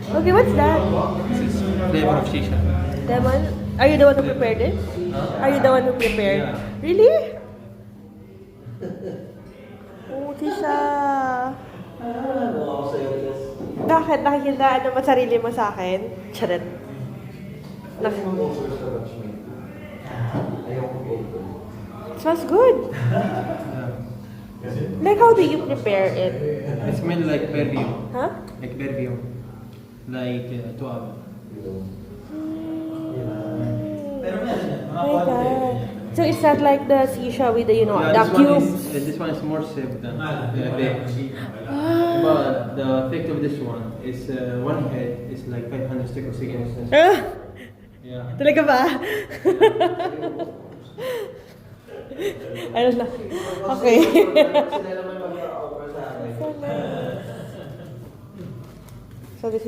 Okay, what's that? This is flavor of shisha. Lemon? Are you the one who prepared it? Are you the one who prepared? Yeah. Really? Oh, Tisha. Bakit? Nakikita naman sarili mo sa akin? Charot. It smells good. Like, how do you prepare it? It smells like perfume. Huh? Like perfume. Like tuwag. Oh my God. So it's not like the shisha with the, the cubes. This one is more safe than the fake. Ah. But the effect of this one is one head is like 500 stick of cigarettes. Ah, Yeah. talaga ba? Ayun na. Okay. So this is